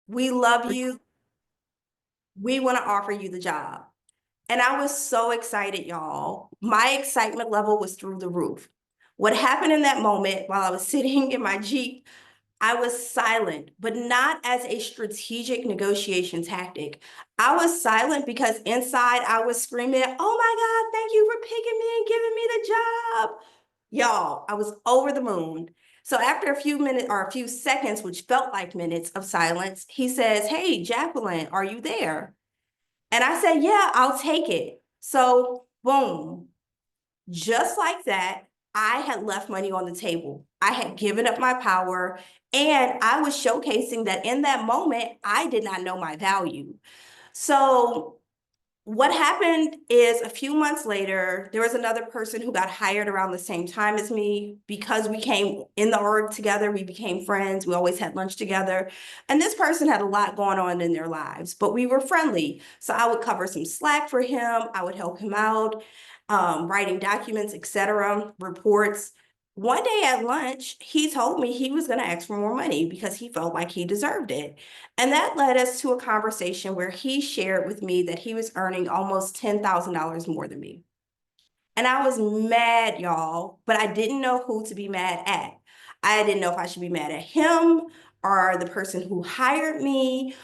We love you. We want to offer you the job. And I was so excited, y'all. My excitement level was through the roof. What happened in that moment while I was sitting in my Jeep, I was silent, but not as a strategic negotiation tactic. I was silent because inside I was screaming, "Oh my God, thank you for picking me and giving me the job." Y'all, I was over the moon. So after a few minutes or a few seconds, which felt like minutes of silence, he says, "Hey, Jacqueline, are you there?" And I said, "Yeah, I'll take it." So, boom, just like that, I had left money on the table. I had given up my power, and I was showcasing that in that moment, I did not know my value. So, what happened is a few months later, there was another person who got hired around the same time as me. Because we came in the org together, we became friends. We always had lunch together. And this person had a lot going on in their lives, but we were friendly. So I would cover some slack for him. I would help him out, writing documents, etc., reports. One day at lunch, he told me he was going to ask for more money because he felt like he deserved it. And that led us to a conversation where he shared with me that he was earning almost $10,000 more than me. And I was mad, y'all, but I didn't know who to be mad at. I didn't know if I should be mad at him or the person who hired me.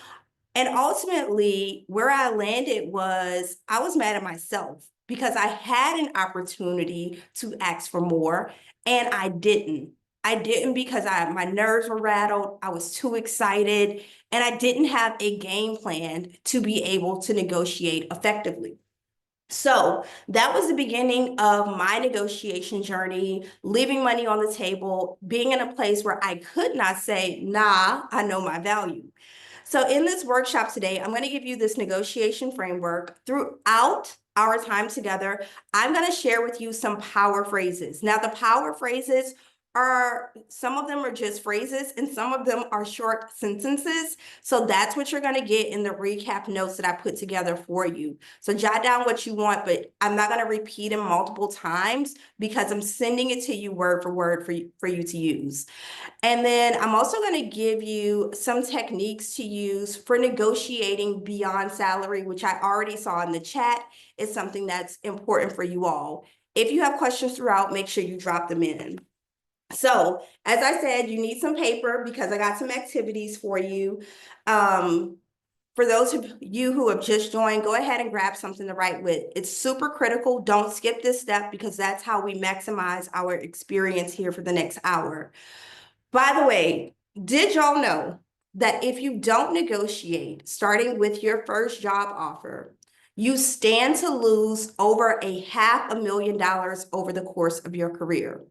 And ultimately, where I landed was I was mad at myself because I had an opportunity to ask for more and I didn't. I didn't because my nerves were rattled. I was too excited and I didn't have a game plan to be able to negotiate effectively. So that was the beginning of my negotiation journey, leaving money on the table, being in a place where I could not say, "Nah, I know my value." So in this workshop today, I'm going to give you this negotiation framework. Throughout our time together, I'm going to share with you some power phrases. Now, the power phrases are, some of them are just phrases and some of them are short sentences. So that's what you're going to get in the recap notes that I put together for you. So jot down what you want, but I'm not going to repeat them multiple times because I'm sending it to you word for word for you to use. And then I'm also going to give you some techniques to use for negotiating beyond salary, which I already saw in the chat is something that's important for you all. If you have questions throughout, make sure you drop them in. So, as I said, you need some paper because I got some activities for you. For those of you who have just joined, go ahead and grab something to write with. It's super critical. Don't skip this step because that's how we maximize our experience here for the next hour. By the way, did y'all know that if you don't negotiate, starting with your first job offer, you stand to lose over $500,000 over the course of your career?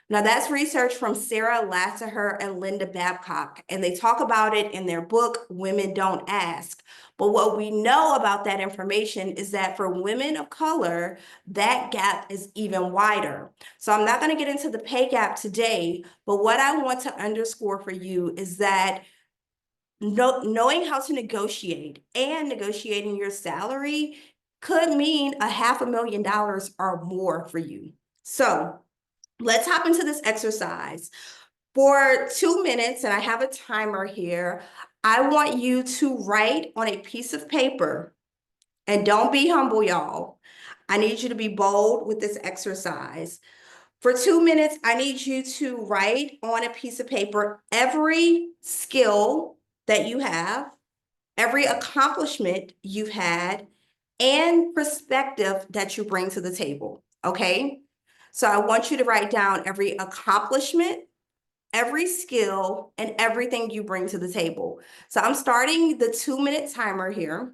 Now, that's research from Sarah Lasseter and Linda Babcock, and they talk about it in their book, Women Don't Ask. But what we know about that information is that for women of color, that gap is even wider. So I'm not going to get into the pay gap today, but what I want to underscore for you is that knowing how to negotiate and negotiating your salary could mean $500,000 or more for you. So let's hop into this exercise. For 2 minutes, and I have a timer here, I want you to write on a piece of paper, and don't be humble, y'all. I need you to be bold with this exercise. For 2 minutes, I need you to write on a piece of paper every skill that you have, every accomplishment you've had, and perspective that you bring to the table, okay? So I want you to write down every accomplishment, every skill, and everything you bring to the table. So I'm starting the 2-minute timer here,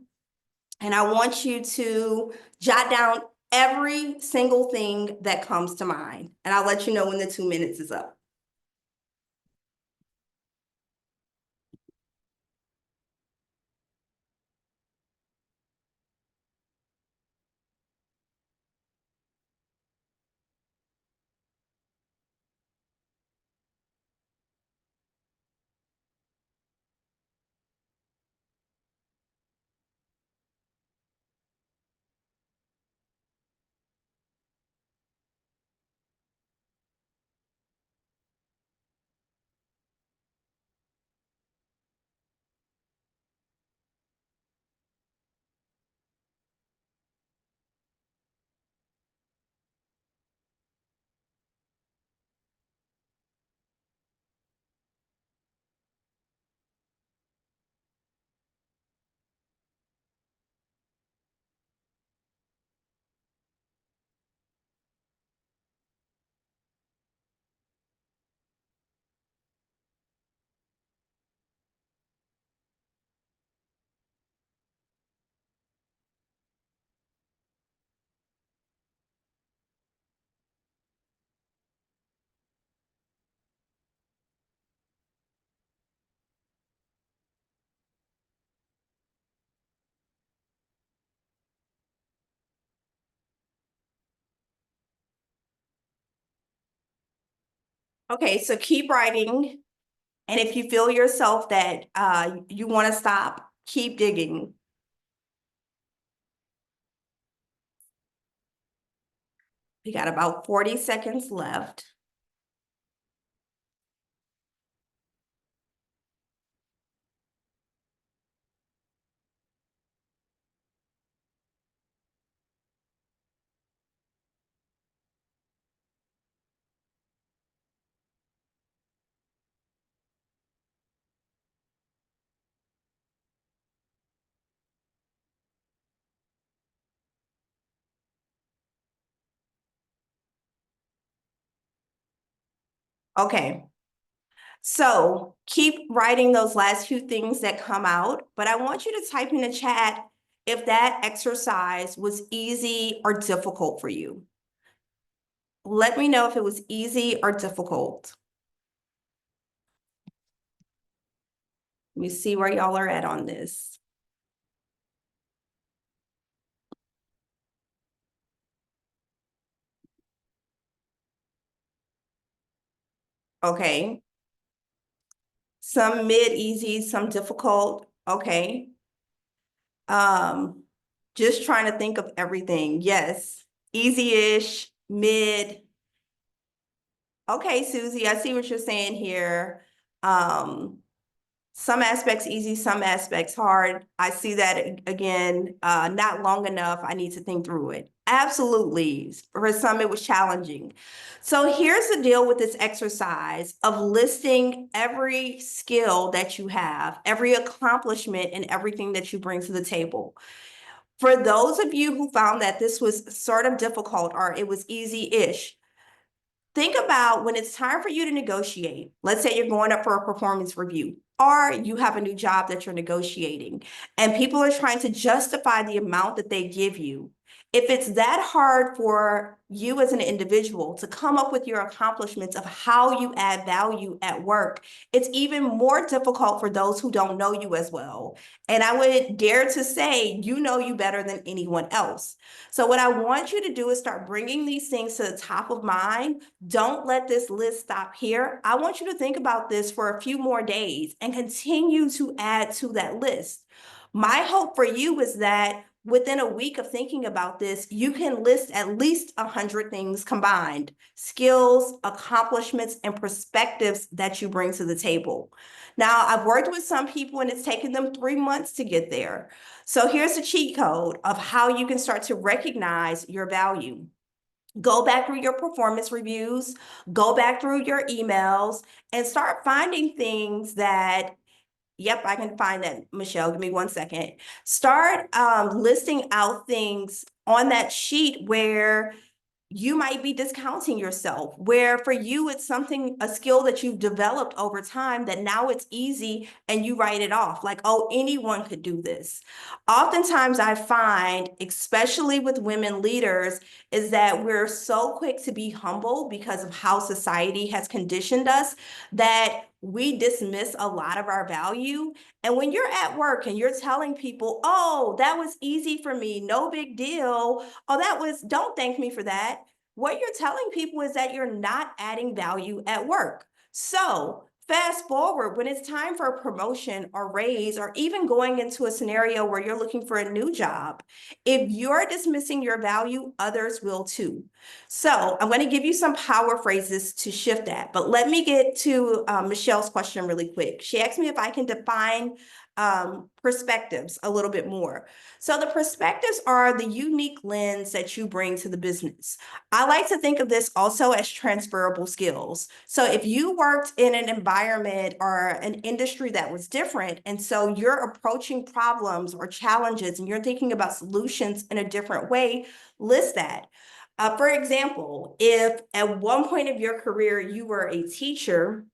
and I want you to jot down every single thing that comes to mind. And I'll let you know when the 2 minutes is up. Okay, so keep writing. And if you feel yourself that you want to stop, keep digging. We got about 40 seconds left. Okay, so keep writing those last few things that come out, but I want you to type in the chat if that exercise was easy or difficult for you. Let me know if it was easy or difficult. Let me see where y'all are at on this. Okay. Some mid easy, some difficult. Okay. Um, just trying to think of everything. Yes. Easy-ish, mid. Okay, Susie, I see what you're saying here. Some aspects easy, some aspects hard. I see that again, not long enough. I need to think through it. Absolutely. For some, it was challenging. So here's the deal with this exercise of listing every skill that you have, every accomplishment, and everything that you bring to the table. For those of you who found that this was sort of difficult or it was easy-ish, think about when it's time for you to negotiate. Let's say you're going up for a performance review, or you have a new job that you're negotiating, and people are trying to justify the amount that they give you. If it's that hard for you as an individual to come up with your accomplishments of how you add value at work, it's even more difficult for those who don't know you as well. And I would dare to say, you know you better than anyone else. So what I want you to do is start bringing these things to the top of mind. Don't let this list stop here. I want you to think about this for a few more days and continue to add to that list. My hope for you is that within a week of thinking about this, you can list at least 100 things combined, skills, accomplishments, and perspectives that you bring to the table. Now, I've worked with some people and it's taken them 3 months to get there. So here's the cheat code of how you can start to recognize your value. Go back through your performance reviews, go back through your emails, and start finding things that, yep, I can find that, Michelle, give me 1 second. Start listing out things on that sheet where you might be discounting yourself, where for you, it's something, a skill that you've developed over time that now it's easy and you write it off like, oh, anyone could do this. Oftentimes I find, especially with women leaders, is that we're so quick to be humble because of how society has conditioned us that we dismiss a lot of our value. And when you're at work and you're telling people, oh, that was easy for me, no big deal. Oh, that was, don't thank me for that. What you're telling people is that you're not adding value at work. So fast forward, when it's time for a promotion or raise, or even going into a scenario where you're looking for a new job, if you're dismissing your value, others will too. So I'm going to give you some power phrases to shift that. But let me get to Michelle's question really quick. She asked me if I can define perspectives a little bit more. So the perspectives are the unique lens that you bring to the business. I like to think of this also as transferable skills. So if you worked in an environment or an industry that was different, and so you're approaching problems or challenges and you're thinking about solutions in a different way, list that. For example, if at one point of your career you were a teacher,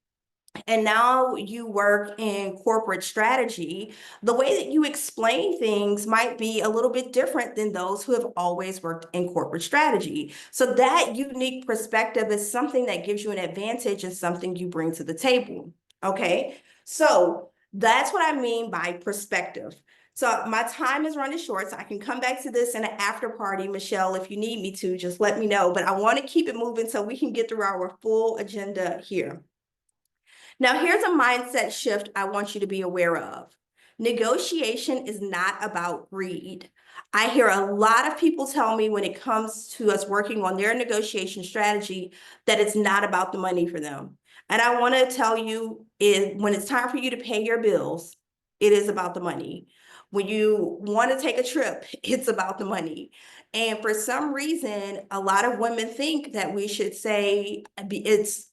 and now you work in corporate strategy, the way that you explain things might be a little bit different than those who have always worked in corporate strategy. So that unique perspective is something that gives you an advantage and something you bring to the table. Okay, so That's what I mean by perspective. So my time is running short, so I can come back to this in an after party, Michelle, if you need me to, just let me know. But I want to keep it moving so we can get through our full agenda here. Now, here's a mindset shift I want you to be aware of. Negotiation is not about greed. I hear a lot of people tell me when it comes to us working on their negotiation strategy that it's not about the money for them. And I want to tell you when it's time for you to pay your bills, it is about the money. When you want to take a trip, it's about the money. And for some reason, a lot of women think that we should say it's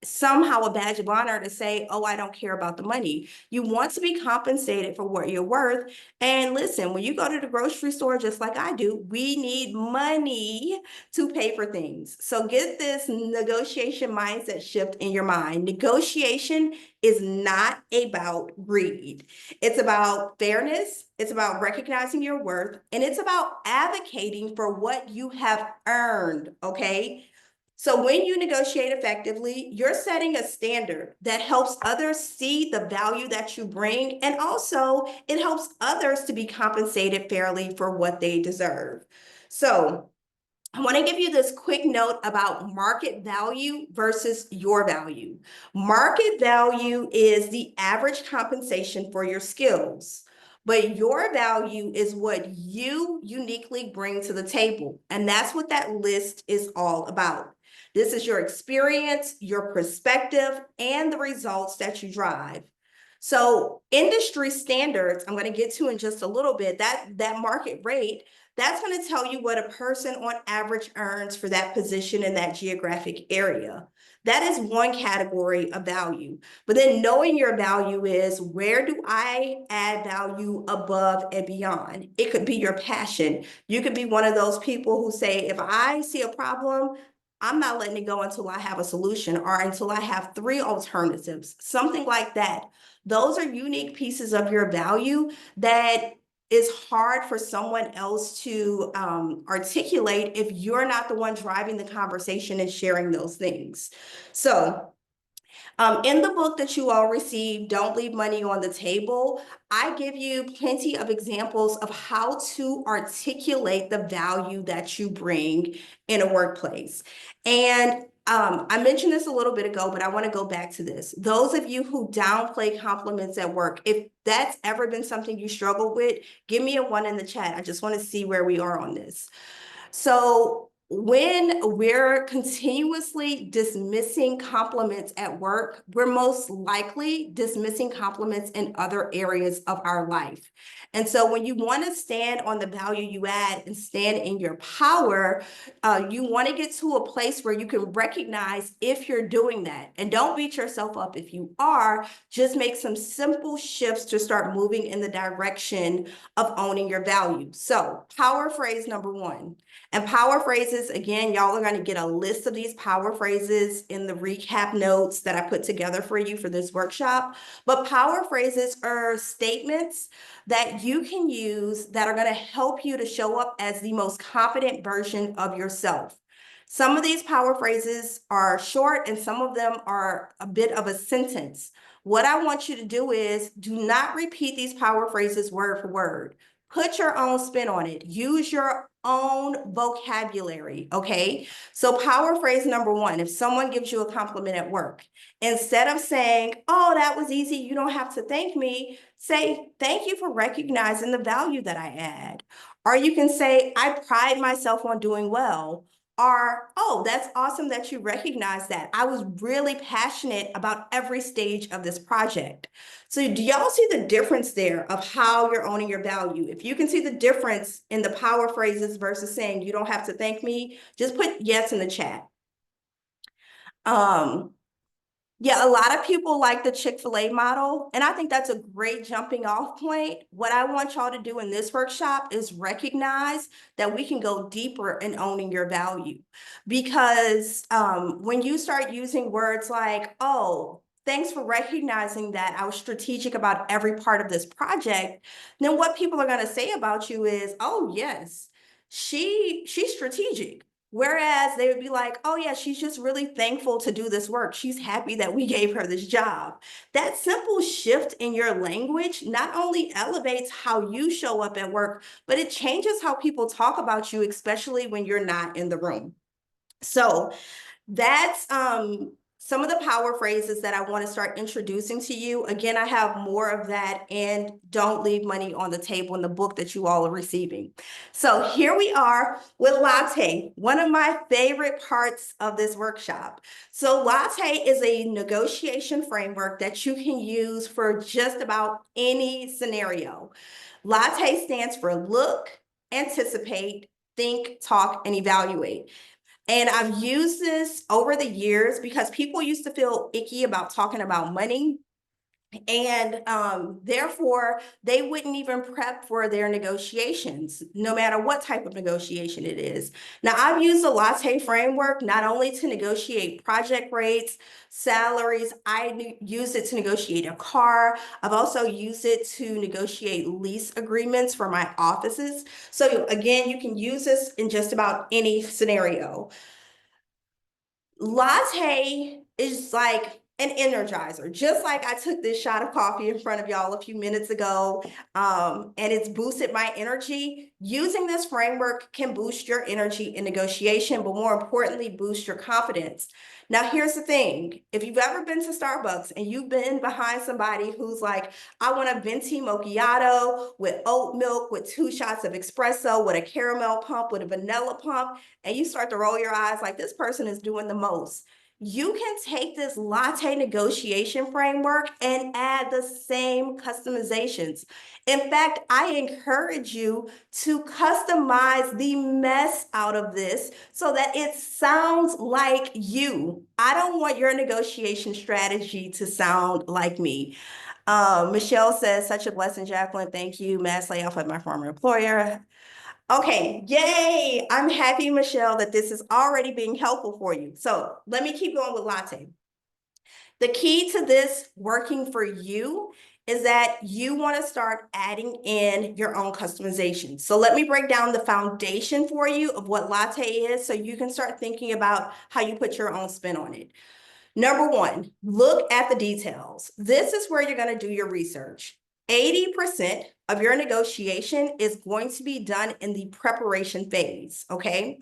somehow a badge of honor to say, oh, I don't care about the money. You want to be compensated for what you're worth. And listen, when you go to the grocery store, just like I do, we need money to pay for things. So get this negotiation mindset shift in your mind. Negotiation is not about greed. It's about fairness. It's about recognizing your worth, and it's about advocating for what you have earned, okay? So when you negotiate effectively, you're setting a standard that helps others see the value that you bring, and also it helps others to be compensated fairly for what they deserve. So I want to give you this quick note about market value versus your value. Market value is the average compensation for your skills, but your value is what you uniquely bring to the table. And that's what that list is all about. This is your experience, your perspective, and the results that you drive. So industry standards, I'm going to get to in just a little bit, that market rate, that's going to tell you what a person on average earns for that position in that geographic area. That is one category of value. But then knowing your value is, where do I add value above and beyond? It could be your passion. You could be one of those people who say, if I see a problem, I'm not letting it go until I have a solution or until I have 3 alternatives, something like that. Those are unique pieces of your value that is hard for someone else to articulate if you're not the one driving the conversation and sharing those things. So in the book that you all received, Don't Leave Money on the Table, I give you plenty of examples of how to articulate the value that you bring in a workplace. And I mentioned this a little bit ago, but I want to go back to this. Those of you who downplay compliments at work, if that's ever been something you struggle with, give me a 1 in the chat. I just want to see where we are on this. So when we're continuously dismissing compliments at work, we're most likely dismissing compliments in other areas of our life. And so when you want to stand on the value you add and stand in your power, you want to get to a place where you can recognize if you're doing that. And don't beat yourself up if you are, just make some simple shifts to start moving in the direction of owning your value. So power phrase number 1. And power phrases, again, y'all are going to get a list of these power phrases in the recap notes that I put together for you for this workshop. But power phrases are statements that you can use that are going to help you to show up as the most confident version of yourself. Some of these power phrases are short and some of them are a bit of a sentence. What I want you to do is do not repeat these power phrases word for word. Put your own spin on it. Use your own vocabulary, okay? So power phrase number 1, if someone gives you a compliment at work, instead of saying, oh, that was easy, you don't have to thank me, say, thank you for recognizing the value that I add. Or you can say, I pride myself on doing well. Or, oh, that's awesome that you recognize that. I was really passionate about every stage of this project. So do y'all see the difference there of how you're owning your value? If you can see the difference in the power phrases versus saying you don't have to thank me, just put yes in the chat. Yeah, a lot of people like the Chick-fil-A model, and I think that's a great jumping off point. What I want y'all to do in this workshop is recognize that we can go deeper in owning your value. Because when you start using words like, oh, thanks for recognizing that I was strategic about every part of this project, then what people are going to say about you is, oh, yes, she's strategic. Whereas they would be like, oh yeah, she's just really thankful to do this work. She's happy that we gave her this job. That simple shift in your language not only elevates how you show up at work, but it changes how people talk about you, especially when you're not in the room. So that's some of the power phrases that I want to start introducing to you. Again, I have more of that and Don't Leave Money on the Table in the book that you all are receiving. So here we are with Latte, one of my favorite parts of this workshop. So Latte is a negotiation framework that you can use for just about any scenario. Latte stands for look, anticipate, think, talk, and evaluate. And I've used this over the years because people used to feel icky about talking about money. And therefore, they wouldn't even prep for their negotiations, no matter what type of negotiation it is. Now, I've used the Latte framework not only to negotiate project rates, salaries, I use it to negotiate a car. I've also used it to negotiate lease agreements for my offices. So again, you can use this in just about any scenario. Latte is like an energizer, just like I took this shot of coffee in front of y'all a few minutes ago, and it's boosted my energy. Using this framework can boost your energy in negotiation, but more importantly, boost your confidence. Now, here's the thing. If you've ever been to Starbucks and you've been behind somebody who's like, I want a venti macchiato with oat milk, with 2 shots of espresso, with a caramel pump, with a vanilla pump, and you start to roll your eyes like this person is doing the most. You can take this Latte negotiation framework and add the same customizations. In fact, I encourage you to customize the mess out of this so that it sounds like you. I don't want your negotiation strategy to sound like me. Michelle says, such a blessing, Jacqueline. Thank you. Mass layoff at my former employer. Okay, yay. I'm happy, Michelle, that this is already being helpful for you. So let me keep going with Latte. The key to this working for you is that you want to start adding in your own customization. So let me break down the foundation for you of what Latte is so you can start thinking about how you put your own spin on it. Number one, look at the details. This is where you're going to do your research. 80% of your negotiation is going to be done in the preparation phase, okay?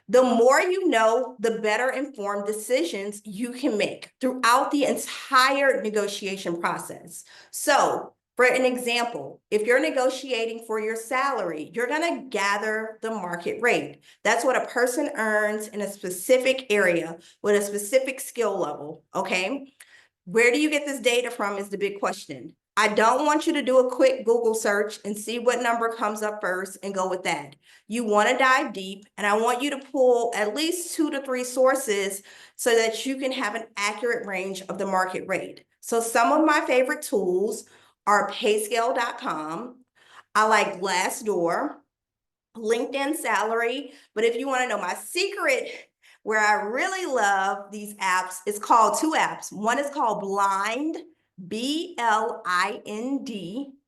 The more you know, the better informed decisions you can make throughout the entire negotiation process. So, for an example, if you're negotiating for your salary, you're going to gather the market rate. That's what a person earns in a specific area with a specific skill level, okay? Where do you get this data from is the big question. I don't want you to do a quick Google search and see what number comes up first and go with that. You want to dive deep, and I want you to pull at least 2 to 3 sources so that you can have an accurate range of the market rate. So some of my favorite tools are payscale.com. I like Glassdoor, LinkedIn Salary. But if you want to know my secret, where I really love these apps, it's called 2 apps. One is called Blind, BLIND,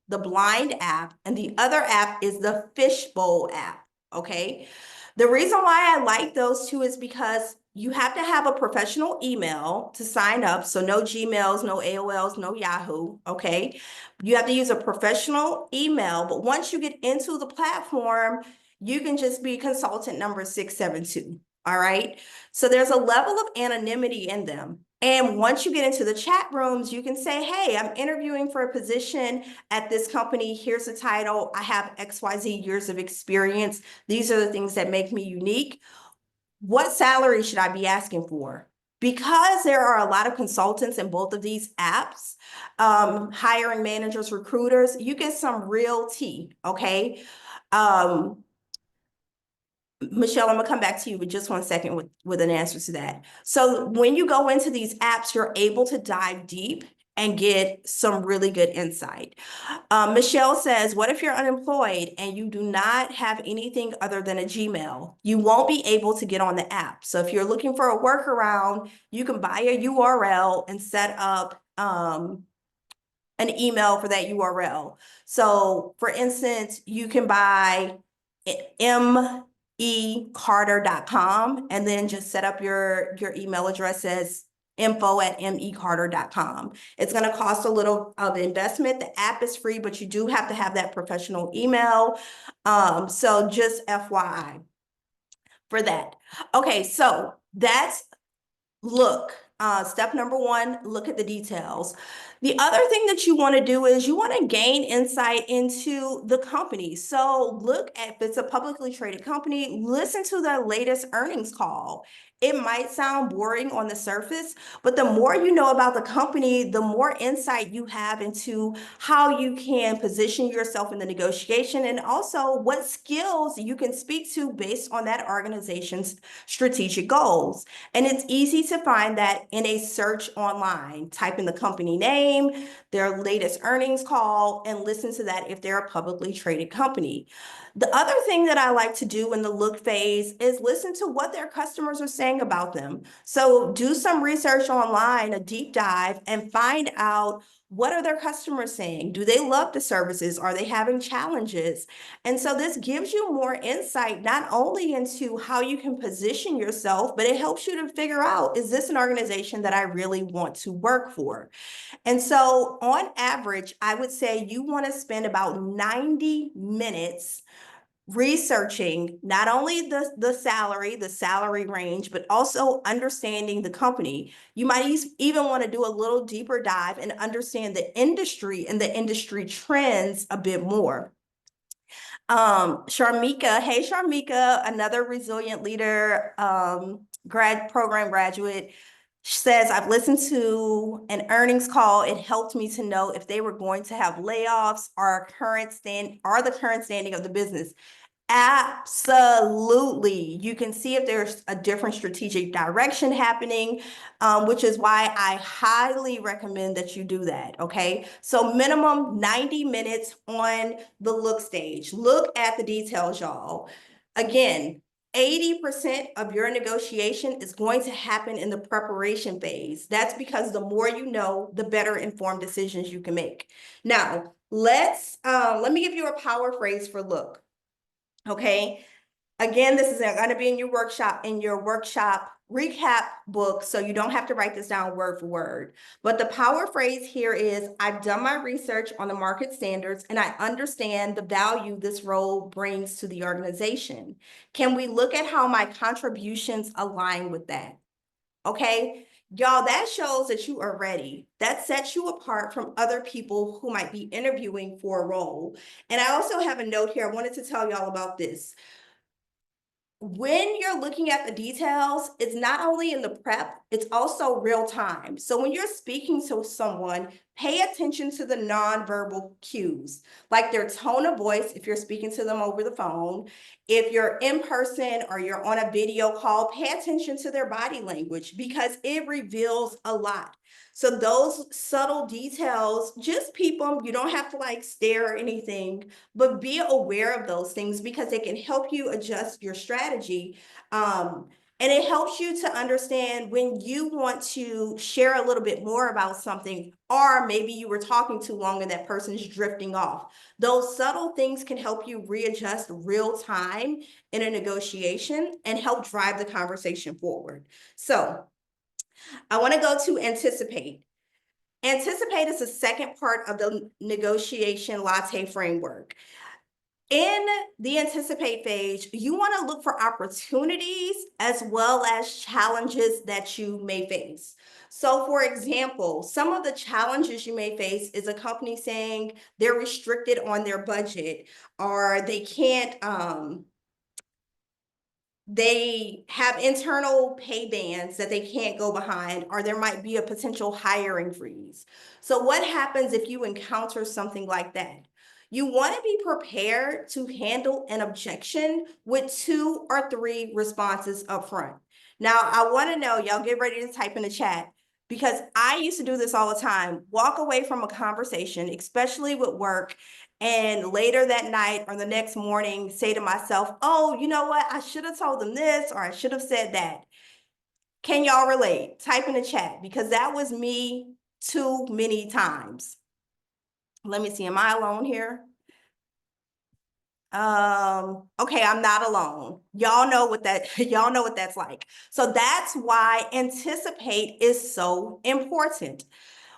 the Blind app, and the other app is the Fishbowl app, okay? The reason why I like those 2 is because you have to have a professional email to sign up, so no Gmails, no AOLs, no Yahoo, okay? You have to use a professional email, but once you get into the platform, you can just be consultant number 672, all right? So there's a level of anonymity in them. And once you get into the chat rooms, you can say, hey, I'm interviewing for a position at this company. Here's the title. I have XYZ years of experience. These are the things that make me unique. What salary should I be asking for? Because there are a lot of consultants in both of these apps, hiring managers, recruiters, you get some real tea, okay? Michelle, I'm gonna come back to you with just 1 second with an answer to that. So when you go into these apps, you're able to dive deep and get some really good insight. Michelle says, what if you're unemployed and you do not have anything other than a Gmail? You won't be able to get on the app. So if you're looking for a workaround, you can buy a URL and set up an email for that URL. So for instance, you can buy mecarter.com, and then just set up your email address as info@mecarter.com. It's going to cost a little of investment. The app is free, but you do have to have that professional email. So just FYI for that. Okay, so that's look. Step number one, look at the details. The other thing that you want to do is you want to gain insight into the company. So look at, if it's a publicly traded company, listen to their latest earnings call. It might sound boring on the surface, but the more you know about the company, the more insight you have into how you can position yourself in the negotiation, and also what skills you can speak to based on that organization's strategic goals. And it's easy to find that in a search online. Type in the company name, their latest earnings call, and listen to that if they're a publicly traded company. The other thing that I like to do in the look phase is listen to what their customers are saying about them. So do some research online, a deep dive, and find out, what are their customers saying? Do they love the services? Are they having challenges? And so this gives you more insight, not only into how you can position yourself, but it helps you to figure out, is this an organization that I really want to work for? And so on average, I would say you want to spend about 90 minutes researching not only the salary range, but also understanding the company. You might even want to do a little deeper dive and understand the industry and the industry trends a bit more. Sharmika, hey Sharmika, another resilient leader, program graduate, says, I've listened to an earnings call. It helped me to know if they were going to have layoffs or the current standing of the business. Absolutely. You can see if there's a different strategic direction happening, which is why I highly recommend that you do that, okay? So minimum 90 minutes on the look stage. Look at the details, y'all. Again, 80% of your negotiation is going to happen in the preparation phase. That's because the more you know, the better informed decisions you can make. Now, let me give you a power phrase for look. Okay. Again, this is going to be in your workshop recap book, so you don't have to write this down word for word. But the power phrase here is, I've done my research on the market standards and I understand the value this role brings to the organization. Can we look at how my contributions align with that? Okay. Y'all, that shows that you are ready. That sets you apart from other people who might be interviewing for a role. And I also have a note here. I wanted to tell y'all about this. When you're looking at the details, it's not only in the prep, it's also real time. So when you're speaking to someone, pay attention to the nonverbal cues, like their tone of voice if you're speaking to them over the phone. If you're in person or you're on a video call, pay attention to their body language because it reveals a lot. So those subtle details, just peep them. You don't have to like stare or anything, but be aware of those things because it can help you adjust your strategy. And it helps you to understand when you want to share a little bit more about something, or maybe you were talking too long and that person's drifting off. Those subtle things can help you readjust real time in a negotiation and help drive the conversation forward. So I want to go to anticipate. Anticipate is the second part of the negotiation latte framework. In the anticipate phase, you want to look for opportunities as well as challenges that you may face. So for example, some of the challenges you may face is a company saying they're restricted on their budget, or they can't, they have internal pay bands that they can't go behind, or there might be a potential hiring freeze. So what happens if you encounter something like that? You want to be prepared to handle an objection with 2 or 3 responses up front. Now, I want to know, y'all get ready to type in the chat, because I used to do this all the time. Walk away from a conversation, especially with work, and later that night or the next morning say to myself, oh, you know what? I should have told them this, or I should have said that. Can y'all relate? Type in the chat, because that was me too many times. Let me see, am I alone here? Okay, I'm not alone. Y'all know what y'all know what that's like. So that's why anticipate is so important.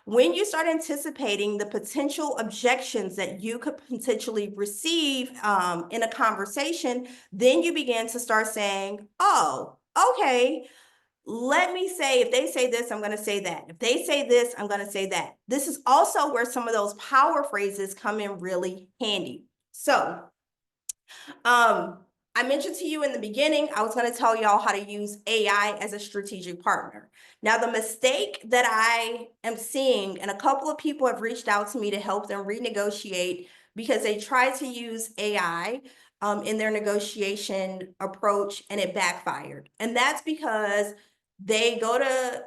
When you start anticipating the potential objections that you could potentially receive in a conversation, then you begin to start saying, oh, okay, let me say, if they say this, I'm going to say that. If they say this, I'm going to say that. This is also where some of those power phrases come in really handy. So, I mentioned to you in the beginning, I was going to tell y'all how to use AI as a strategic partner. Now, the mistake that I am seeing, and a couple of people have reached out to me to help them renegotiate because they tried to use AI in their negotiation approach and it backfired. And that's because they go to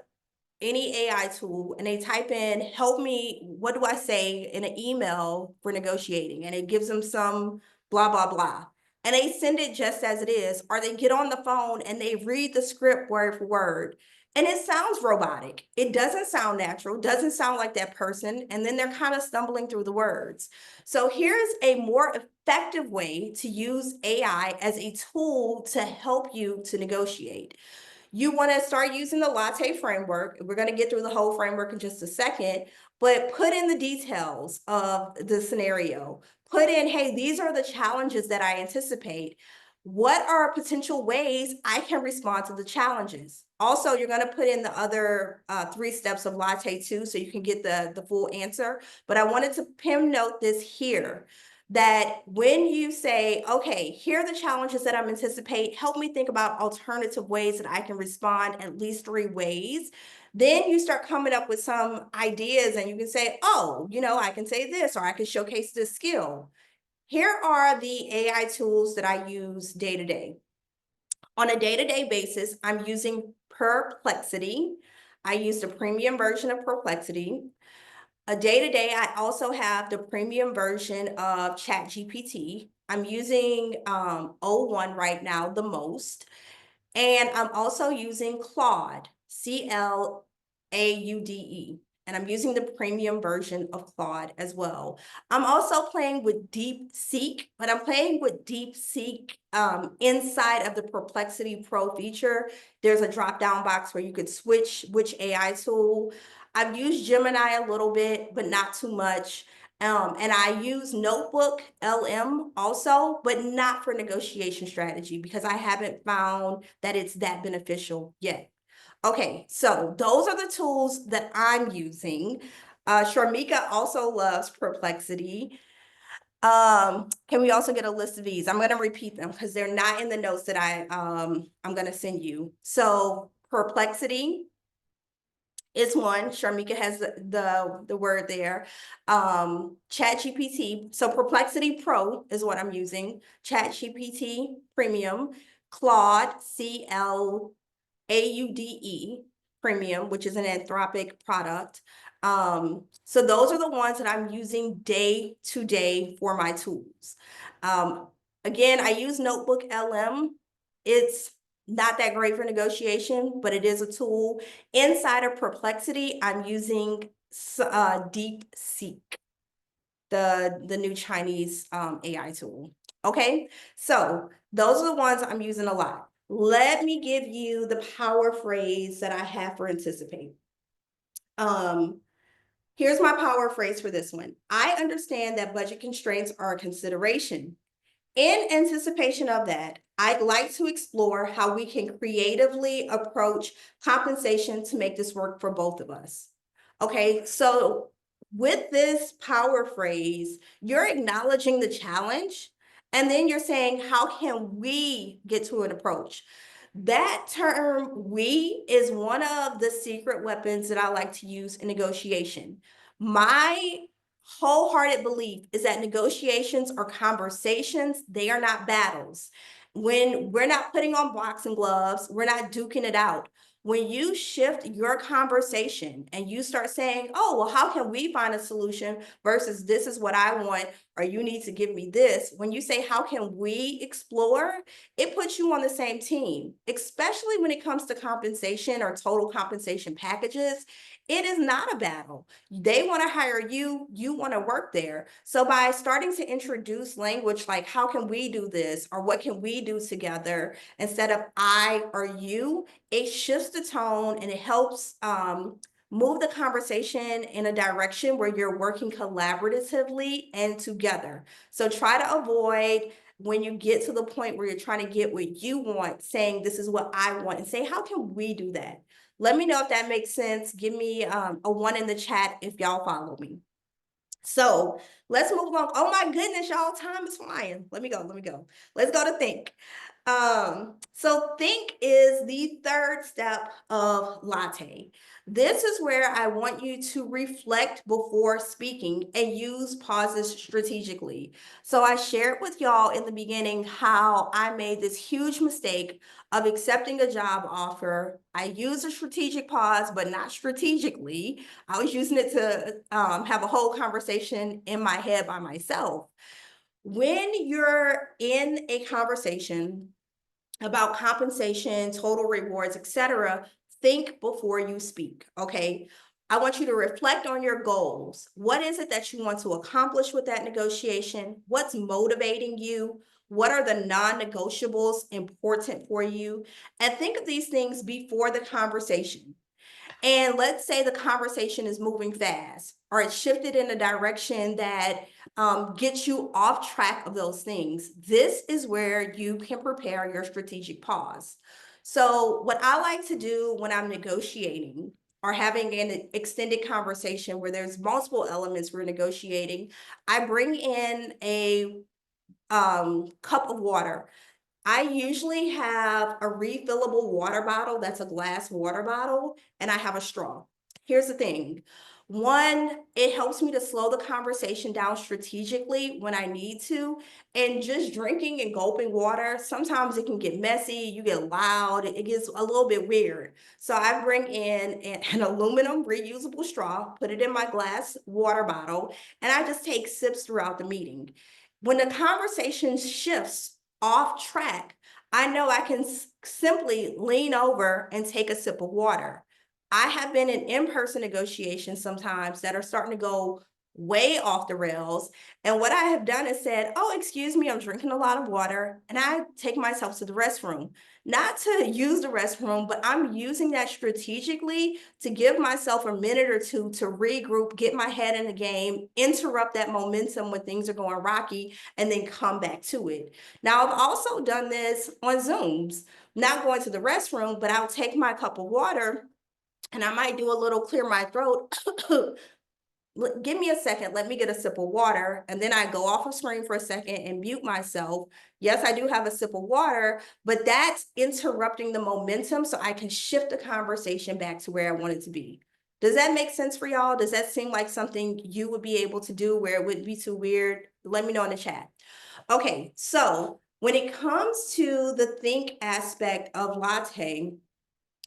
any AI tool and they type in, help me, what do I say in an email for negotiating? And it gives them some blah, blah, blah. And they send it just as it is, or they get on the phone and they read the script word for word. And it sounds robotic. It doesn't sound natural, doesn't sound like that person. And then they're kind of stumbling through the words. So here's a more effective way to use AI as a tool to help you to negotiate. You want to start using the latte framework. We're going to get through the whole framework in just a second, but put in the details of the scenario. Put in, hey, these are the challenges that I anticipate. What are potential ways I can respond to the challenges? Also, you're going to put in the other 3 steps of latte too, so you can get the full answer. But I wanted to pin note this here, that when you say, okay, here are the challenges that I'm anticipate, help me think about alternative ways that I can respond, at least 3 ways. Then you start coming up with some ideas and you can say, oh, I can say this, or I can showcase this skill. Here are the AI tools that I use day to day. On a day-to-day basis, I'm using Perplexity. I use the premium version of Perplexity. A day-to-day, I also have the premium version of ChatGPT. I'm using O1 right now the most. And I'm also using Claude, Claude, and I'm using the premium version of Claude as well. I'm also playing with DeepSeek, but I'm playing with DeepSeek inside of the Perplexity Pro feature. There's a drop-down box where you could switch which AI tool. I've used Gemini a little bit, but not too much. And I use Notebook LM also, but not for negotiation strategy because I haven't found that it's that beneficial yet. Okay, so those are the tools that I'm using. Sharmika also loves Perplexity. Can we also get a list of these? I'm going to repeat them because they're not in the notes that I'm going to send you. So Perplexity is one. Sharmika has the word there. ChatGPT. So Perplexity Pro is what I'm using. ChatGPT Premium. Claude, Claude Premium, which is an Anthropic product. So those are the ones that I'm using day to day for my tools. Again, I use Notebook LM. It's not that great for negotiation, but it is a tool. Inside of Perplexity, I'm using DeepSeek, the new Chinese AI tool. Okay, so those are the ones I'm using a lot. Let me give you the power phrase that I have for anticipate. Here's my power phrase for this one. I understand that budget constraints are a consideration. In anticipation of that, I'd like to explore how we can creatively approach compensation to make this work for both of us. Okay, so with this power phrase, you're acknowledging the challenge, and then you're saying, how can we get to an approach? That term, we, is one of the secret weapons that I like to use in negotiation. My wholehearted belief is that negotiations are conversations, they are not battles. When we're not putting on boxing gloves, we're not duking it out. When you shift your conversation and you start saying, oh, well, how can we find a solution versus this is what I want? or you need to give me this. When you say, how can we explore, it puts you on the same team, especially when it comes to compensation or total compensation packages. It is not a battle. They want to hire you, you want to work there. So by starting to introduce language like, how can we do this? Or what can we do together? Instead of I or you, it shifts the tone and it helps move the conversation in a direction where you're working collaboratively and together. So try to avoid, when you get to the point where you're trying to get what you want, saying this is what I want, and say, how can we do that? Let me know if that makes sense. Give me a 1 in the chat if y'all follow me. So let's move along. Oh my goodness, y'all, time is flying. Let me go. Let's go to think. So think is the third step of latte. This is where I want you to reflect before speaking and use pauses strategically. So I shared with y'all in the beginning how I made this huge mistake of accepting a job offer. I used a strategic pause, but not strategically. I was using it to have a whole conversation in my head by myself. When you're in a conversation about compensation, total rewards, etc., think before you speak, okay? I want you to reflect on your goals. What is it that you want to accomplish with that negotiation? What's motivating you? What are the non-negotiables important for you? And think of these things before the conversation. And let's say the conversation is moving fast, or it's shifted in a direction that gets you off track of those things. This is where you can prepare your strategic pause. So what I like to do when I'm negotiating or having an extended conversation where there's multiple elements we're negotiating, I bring in a cup of water. I usually have a refillable water bottle that's a glass water bottle, and I have a straw. Here's the thing. One, it helps me to slow the conversation down strategically when I need to. And just drinking and gulping water, sometimes it can get messy, you get loud, it gets a little bit weird. So I bring in an aluminum reusable straw, put it in my glass water bottle, and I just take sips throughout the meeting. When the conversation shifts off track, I know I can simply lean over and take a sip of water. I have been in-person negotiations sometimes that are starting to go way off the rails. And what I have done is said, oh, excuse me, I'm drinking a lot of water, and I take myself to the restroom. Not to use the restroom, but I'm using that strategically to give myself a minute or two to regroup, get my head in the game, interrupt that momentum when things are going rocky, and then come back to it. Now, I've also done this on Zooms, not going to the restroom, but I'll take my cup of water and I might do a little clear my throat. Give me a second, let me get a sip of water. And then I go off of screen for a second and mute myself. Yes, I do have a sip of water, but that's interrupting the momentum so I can shift the conversation back to where I want it to be. Does that make sense for y'all? Does that seem like something you would be able to do where it wouldn't be too weird? Let me know in the chat. Okay, so when it comes to the think aspect of latte,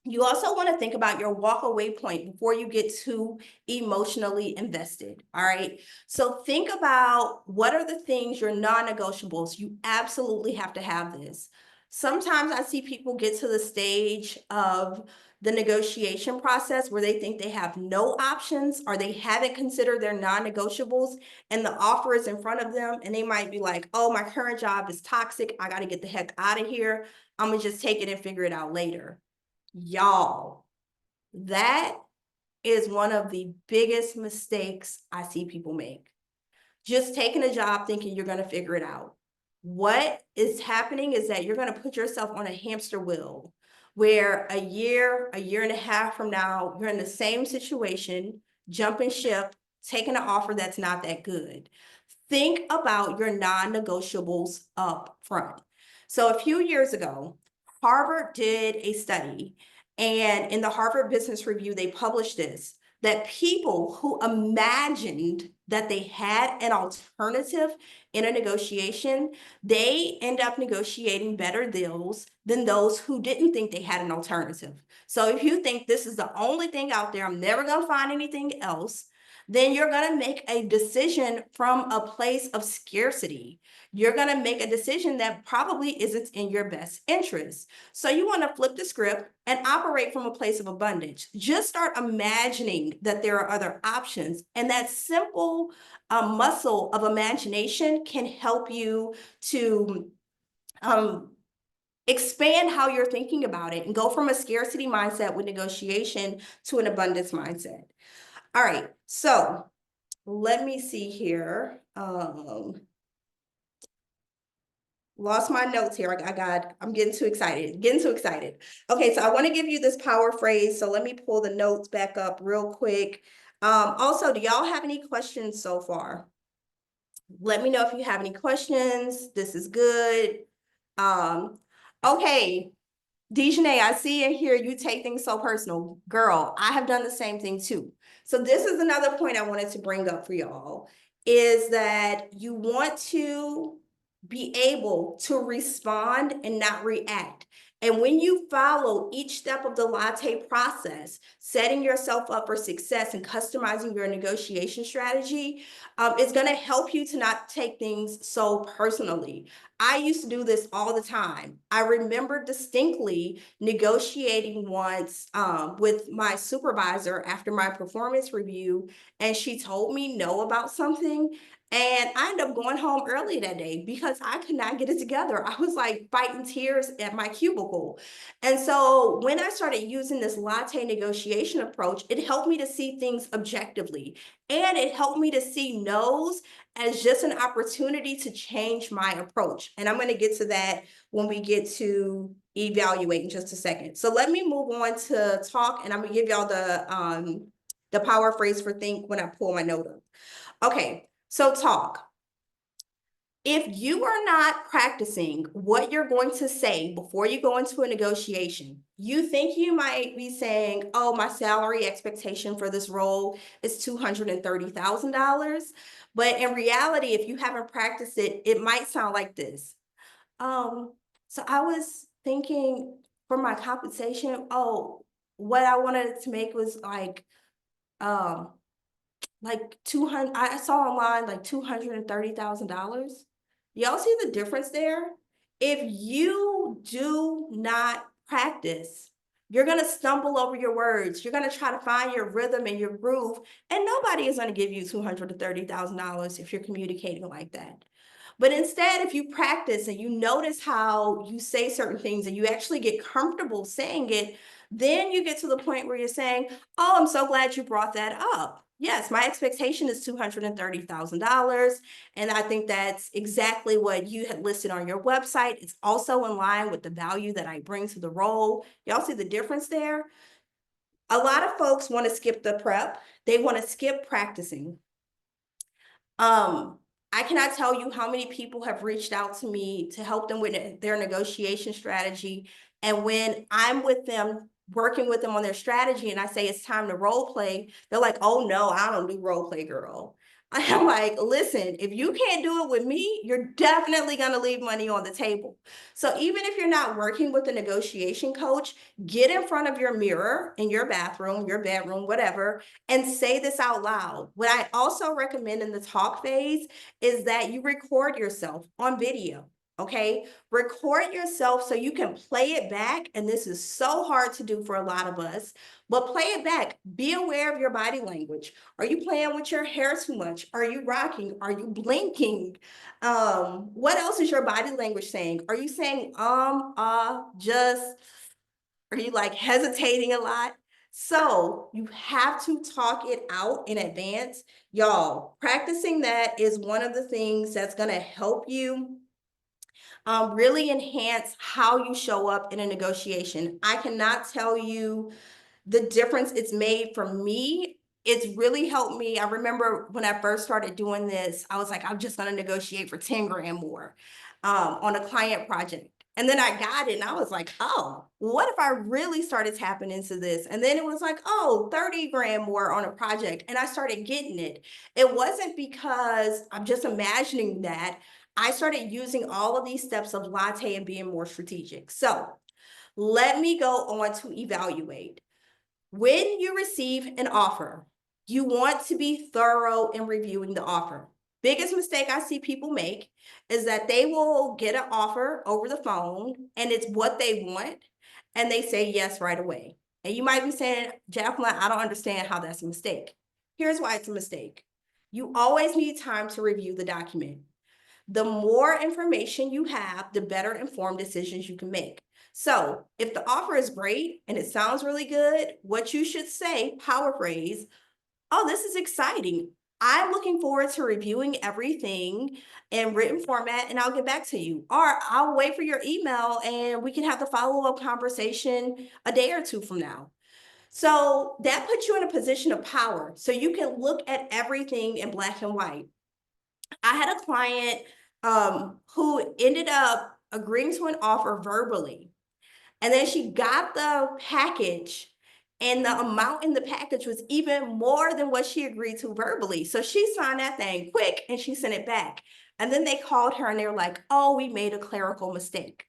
you also want to think about your walk away point before you get too emotionally invested. All right. So think about, what are the things, your non-negotiables. You absolutely have to have this. Sometimes I see people get to the stage of the negotiation process where they think they have no options or they haven't considered their non-negotiables, and the offer is in front of them and they might be like, oh, my current job is toxic. I got to get the heck out of here. I'm going to just take it and figure it out later. Y'all, that is one of the biggest mistakes I see people make. Just taking a job thinking you're going to figure it out. What is happening is that you're going to put yourself on a hamster wheel where a year and a half from now, you're in the same situation, jumping ship, taking an offer that's not that good. Think about your non-negotiables up front. So a few years ago, Harvard did a study, and in the Harvard Business Review, they published this, that people who imagined that they had an alternative in a negotiation, they end up negotiating better deals than those who didn't think they had an alternative. So if you think this is the only thing out there, I'm never going to find anything else, then you're going to make a decision from a place of scarcity. You're going to make a decision that probably isn't in your best interest. So you want to flip the script and operate from a place of abundance. Just start imagining that there are other options. And that simple muscle of imagination can help you to expand how you're thinking about it and go from a scarcity mindset with negotiation to an abundance mindset. All right, so let me see here. Lost my notes here. I'm getting too excited, Okay, so I want to give you this power phrase. So let me pull the notes back up real quick. Also, do y'all have any questions so far? Let me know if you have any questions. This is good. Okay, Dejanay, I see and hear you take things so personal. Girl, I have done the same thing too. So this is another point I wanted to bring up for y'all, is that you want to be able to respond and not react. And when you follow each step of the latte process, setting yourself up for success and customizing your negotiation strategy, it's going to help you to not take things so personally. I used to do this all the time. I remember distinctly negotiating once with my supervisor after my performance review, and she told me no about something. And I ended up going home early that day because I could not get it together. I was like fighting tears at my cubicle. And so when I started using this latte negotiation approach, it helped me to see things objectively. And it helped me to see no's as just an opportunity to change my approach. And I'm going to get to that when we get to evaluate in just a second. So let me move on to talk, and I'm going to give y'all the power phrase for think when I pull my note up. Okay. So talk. If you are not practicing what you're going to say before you go into a negotiation, you think you might be saying, oh, my salary expectation for this role is $230,000. But in reality, if you haven't practiced it, it might sound like this. So I was thinking for my compensation, oh, what I wanted to make was like 200, I saw online like $230,000. Y'all see the difference there? If you do not practice, you're going to stumble over your words. You're going to try to find your rhythm and your groove, and nobody is going to give you $230,000 if you're communicating like that. But instead, if you practice and you notice how you say certain things and you actually get comfortable saying it, then you get to the point where you're saying, oh, I'm so glad you brought that up. Yes, my expectation is $230,000. And I think that's exactly what you had listed on your website. It's also in line with the value that I bring to the role. Y'all see the difference there? A lot of folks want to skip the prep. They want to skip practicing. I cannot tell you how many people have reached out to me to help them with their negotiation strategy. And when I'm with them, working with them on their strategy, and I say it's time to role play, they're like, oh no, I don't do role play, girl. I'm like, listen, if you can't do it with me, you're definitely going to leave money on the table. So even if you're not working with a negotiation coach, get in front of your mirror in your bathroom, your bedroom, whatever, and say this out loud. What I also recommend in the talk phase is that you record yourself on video. Okay, record yourself so you can play it back. And this is so hard to do for a lot of us, but play it back. Be aware of your body language. Are you playing with your hair too much? Are you rocking? Are you blinking? What else is your body language saying? Are you saying, just, are you like hesitating a lot? So you have to talk it out in advance. Y'all, practicing that is one of the things that's going to help you really enhance how you show up in a negotiation. I cannot tell you the difference it's made for me. It's really helped me. I remember when I first started doing this, I was like, I'm just going to negotiate for 10 grand more on a client project. And then I got it and I was like, oh, what if I really started tapping into this? And then it was like, oh, 30 grand more on a project. And I started getting it. It wasn't because I'm just imagining that. I started using all of these steps of latte and being more strategic. So let me go on to evaluate. When you receive an offer, You want to be thorough in reviewing the offer. Biggest mistake I see people make is that they will get an offer over the phone and it's what they want and they say yes right away. And you might be saying, Jacqueline, I don't understand how that's a mistake. Here's why it's a mistake. You always need time to review the document. The more information you have, the better informed decisions you can make. So if the offer is great and it sounds really good, what you should say, power phrase, oh, this is exciting. I'm looking forward to reviewing everything in written format and I'll get back to you. Or I'll wait for your email and we can have the follow-up conversation a day or two from now. So that puts you in a position of power. So you can look at everything in black and white. I had a client who ended up agreeing to an offer verbally. And then she got the package and the amount in the package was even more than what she agreed to verbally. So she signed that thing quick and she sent it back. And then they called her and they were like, oh, we made a clerical mistake.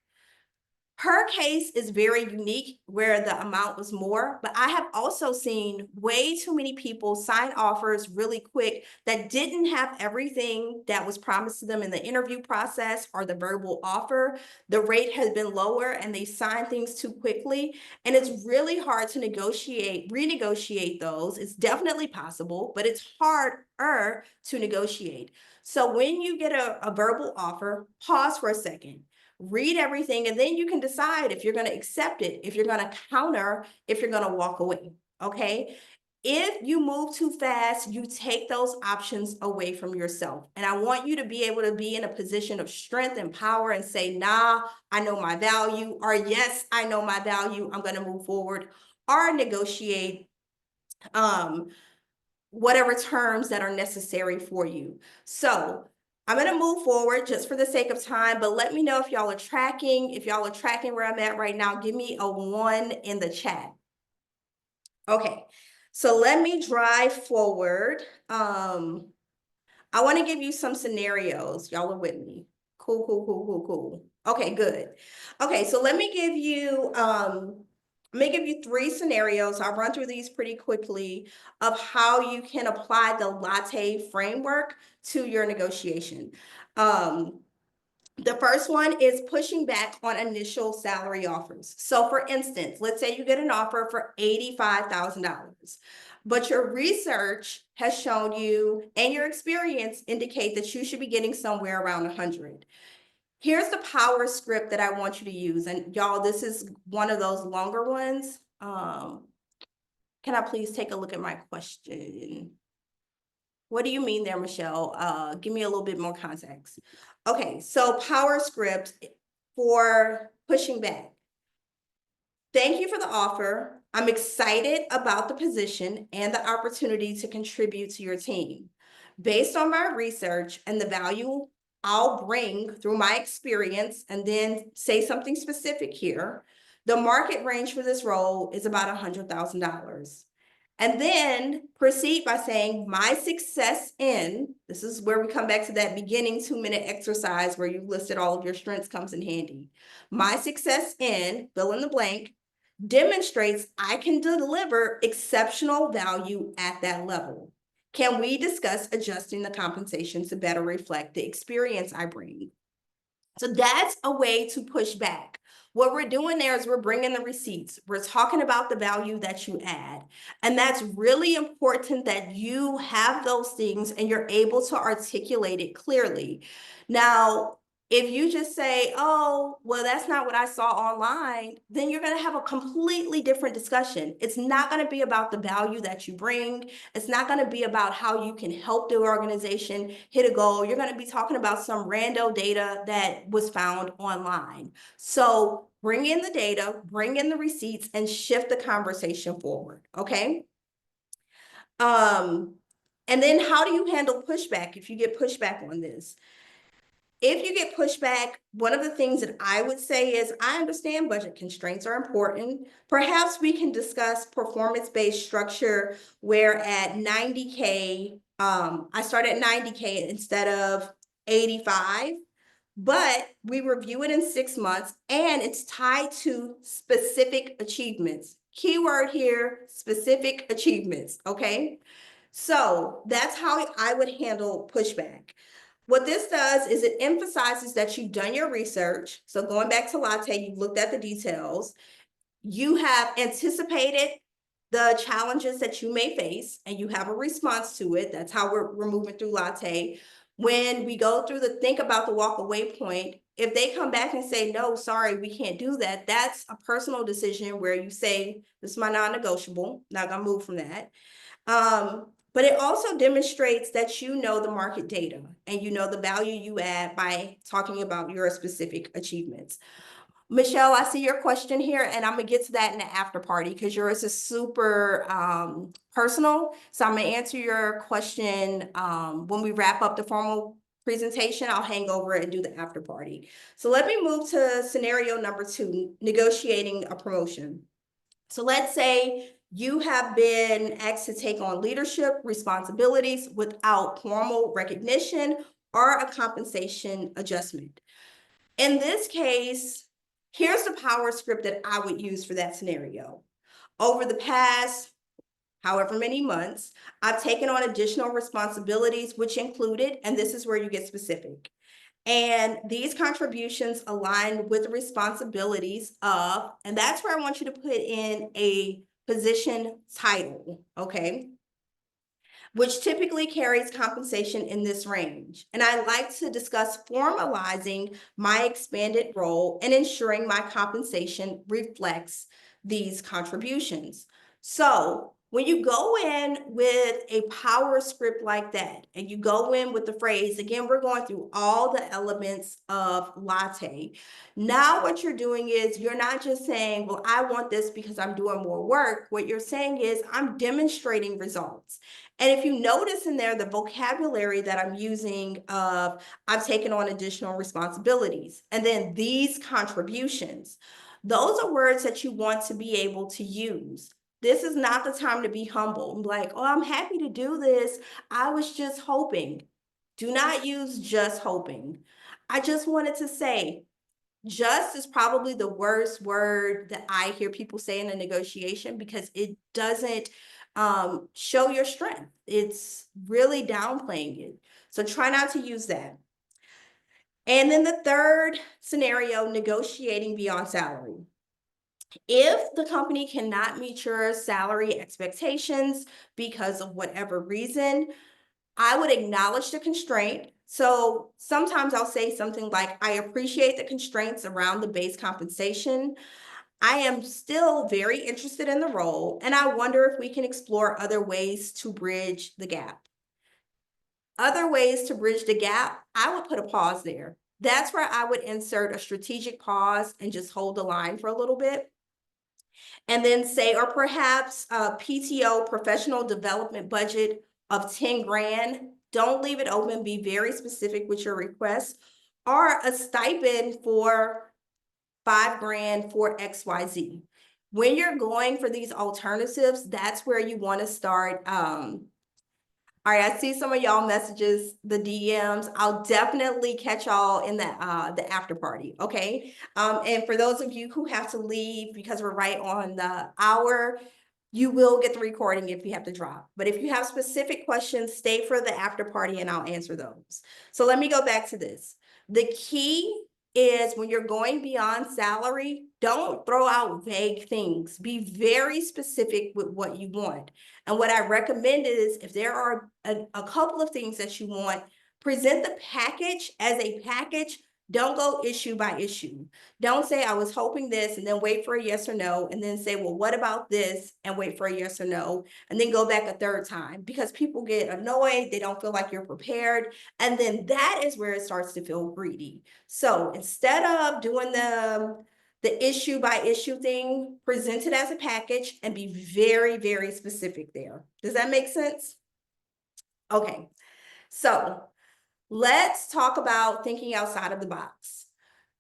Her case is very unique where the amount was more, but I have also seen way too many people sign offers really quick that didn't have everything that was promised to them in the interview process or the verbal offer. The rate has been lower and they signed things too quickly. And it's really hard to renegotiate those. It's definitely possible, but it's harder to negotiate. So when you get a verbal offer, pause for a second. Read everything, and then you can decide if you're going to accept it, if you're going to counter, if you're going to walk away. Okay. If you move too fast, you take those options away from yourself. And I want you to be able to be in a position of strength and power and say, nah, I know my value, or yes, I know my value. I'm going to move forward, or negotiate whatever terms that are necessary for you. So I'm going to move forward just for the sake of time, but let me know if y'all are tracking. If y'all are tracking where I'm at right now, give me a 1 in the chat. Okay, so let me drive forward. I want to give you some scenarios. Y'all are with me. Cool, cool, cool, cool, cool. Okay, good. Okay, so let me give you 3 scenarios. I'll run through these pretty quickly of how you can apply the latte framework to your negotiation. The first one is pushing back on initial salary offers. So for instance, let's say you get an offer for $85,000, but your research has shown you and your experience indicate that you should be getting somewhere around 100. Here's the power script that I want you to use. And y'all, this is one of those longer ones. Can I please take a look at my question? What do you mean there, Michelle? Give me a little bit more context. Okay, so power script for pushing back. Thank you for the offer. I'm excited about the position and the opportunity to contribute to your team. Based on my research and the value I'll bring through my experience, and then say something specific here, the market range for this role is about $100,000. And then proceed by saying my success in, this is where we come back to that beginning 2-minute exercise where you listed all of your strengths comes in handy. My success in, fill in the blank, demonstrates I can deliver exceptional value at that level. Can we discuss adjusting the compensation to better reflect the experience I bring? So that's a way to push back. What we're doing there is we're bringing the receipts. We're talking about the value that you add. And that's really important that you have those things and you're able to articulate it clearly. Now, if you just say, oh, well, that's not what I saw online, then you're going to have a completely different discussion. It's not going to be about the value that you bring. It's not going to be about how you can help the organization hit a goal. You're going to be talking about some rando data that was found online. So bring in the data, bring in the receipts, and shift the conversation forward, okay? And then how do you handle pushback if you get pushback on this? If you get pushback, one of the things that I would say is, I understand budget constraints are important. Perhaps we can discuss performance-based structure where at 90K, I start at 90K instead of 85, but we review it in 6 months and it's tied to specific achievements. Keyword here, specific achievements, okay? So that's how I would handle pushback. What this does is it emphasizes that you've done your research. So going back to Latte, you've looked at the details. You have anticipated the challenges that you may face and you have a response to it. That's how we're moving through Latte. When we go through the think about the walk away point, if they come back and say, no, sorry, we can't do that, that's a personal decision where you say, this is my non-negotiable, not gonna move from that. But it also demonstrates that you know the market data and you know the value you add by talking about your specific achievements. Michelle, I see your question here, and I'm gonna get to that in the after party because yours is super personal. So I'm gonna answer your question when we wrap up the formal presentation. I'll hang over and do the after party. So let me move to scenario number 2, negotiating a promotion. So let's say you have been asked to take on leadership responsibilities without formal recognition or a compensation adjustment. In this case, here's the power script that I would use for that scenario. Over the past however many months, I've taken on additional responsibilities, which included, and this is where you get specific, and these contributions align with the responsibilities of, and that's where I want you to put in a position title, okay? Which typically carries compensation in this range. And I like to discuss formalizing my expanded role and ensuring my compensation reflects these contributions. So when you go in with a power script like that, and you go in with the phrase, again, we're going through all the elements of Latte. Now what you're doing is you're not just saying, well, I want this because I'm doing more work. What you're saying is I'm demonstrating results. And if you notice in there, the vocabulary that I'm using of I've taken on additional responsibilities, and then these contributions, those are words that you want to be able to use. This is not the time to be humble. Like, oh, I'm happy to do this. I was just hoping. Do not use just hoping. I just wanted to say, just is probably the worst word that I hear people say in a negotiation because it doesn't show your strength. It's really downplaying it. So try not to use that. And then the third scenario, negotiating beyond salary. If the company cannot meet your salary expectations because of whatever reason, I would acknowledge the constraint. So sometimes I'll say something like, I appreciate the constraints around the base compensation. I am still very interested in the role, and I wonder if we can explore other ways to bridge the gap. Other ways to bridge the gap, I would put a pause there. That's where I would insert a strategic pause and just hold the line for a little bit. And then say, or perhaps a PTO professional development budget of 10 grand. Don't leave it open, be very specific with your request, or a stipend for 5 grand for XYZ. When you're going for these alternatives, that's where you want to start. All right, I see some of y'all messages, the DMs. I'll definitely catch y'all in the after party, okay? And for those of you who have to leave because we're right on the hour, you will get the recording if you have to drop. But if you have specific questions, stay for the after party and I'll answer those. So let me go back to this. The key is when you're going beyond salary, don't throw out vague things. Be very specific with what you want. And what I recommend is if there are a couple of things that you want, present the package as a package. Don't go issue by issue. Don't say, I was hoping this, and then wait for a yes or no, and then say, well, what about this? And wait for a yes or no, and then go back a third time because people get annoyed. They don't feel like you're prepared. And then that is where it starts to feel greedy. So instead of doing the issue by issue thing, present it as a package and be very, very specific there. Does that make sense? Okay, so let's talk about thinking outside of the box.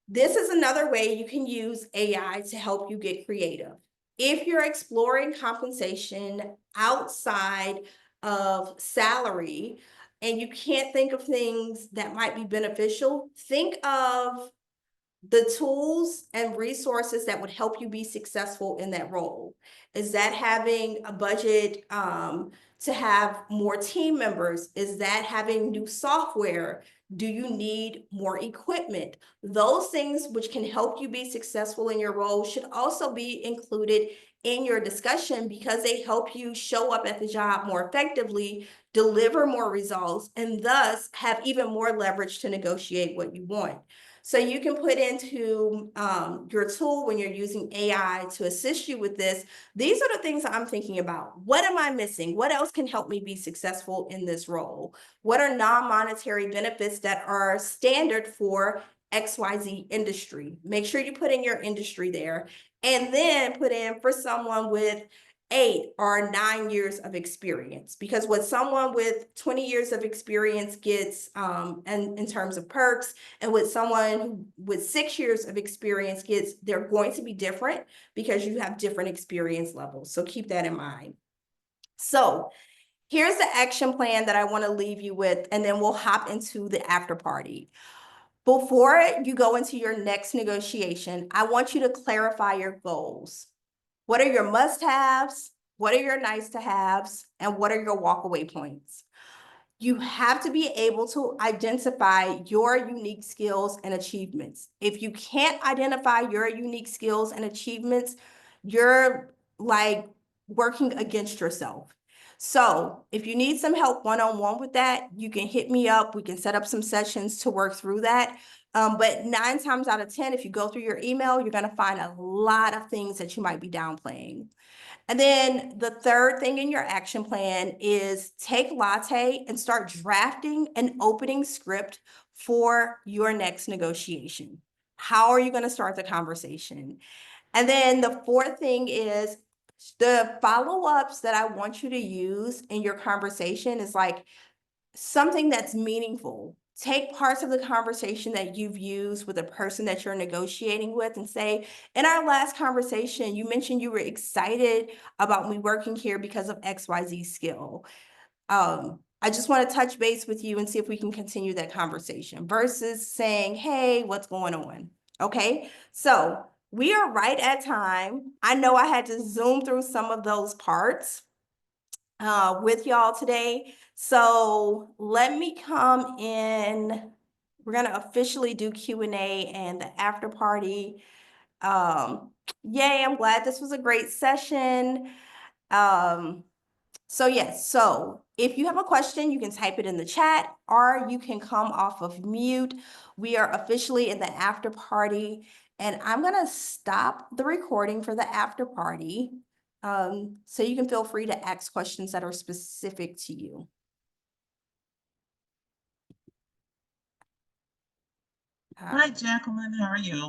This is another way you can use AI to help you get creative. If you're exploring compensation outside of salary and you can't think of things that might be beneficial, think of the tools and resources that would help you be successful in that role. Is that having a budget to have more team members? Is that having new software? Do you need more equipment? Those things which can help you be successful in your role should also be included in your discussion, because they help you show up at the job more effectively, deliver more results, and thus have even more leverage to negotiate what you want. So you can put into your tool when you're using AI to assist you with this. These are the things I'm thinking about. What am I missing? What else can help me be successful in this role? What are non-monetary benefits that are standard for XYZ industry? Make sure you put in your industry there, and then put in for someone with 8 or 9 years of experience, because what someone with 20 years of experience gets and in terms of perks, and what someone with 6 years of experience gets, they're going to be different because you have different experience levels. So keep that in mind. So here's the action plan that I want to leave you with, and then we'll hop into the after party. Before you go into your next negotiation, I want you to clarify your goals. What are your must-haves? What are your nice-to-haves? And what are your walkaway points? You have to be able to identify your unique skills and achievements. If you can't identify your unique skills and achievements, you're like working against yourself. So if you need some help one-on-one with that, you can hit me up. We can set up some sessions to work through that. But 9 times out of 10, if you go through your email, you're going to find a lot of things that you might be downplaying. And then the third thing in your action plan is take Latte and start drafting an opening script for your next negotiation. How are you going to start the conversation? And then the fourth thing is the follow-ups that I want you to use in your conversation is like something that's meaningful. Take parts of the conversation that you've used with a person that you're negotiating with and say, in our last conversation, you mentioned you were excited about me working here because of XYZ skill. I just want to touch base with you and see if we can continue that conversation versus saying, hey, what's going on? Okay, so we are right at time. I know I had to zoom through some of those parts with y'all today. So let me come in. We're gonna officially do Q&A and the after party. Yay, I'm glad this was a great session. So yes, so if you have a question, you can type it in the chat or you can come off of mute. We are officially in the after party, and I'm gonna stop the recording for the after party. So you can feel free to ask questions that are specific to you. Hi, Jacqueline. How are you?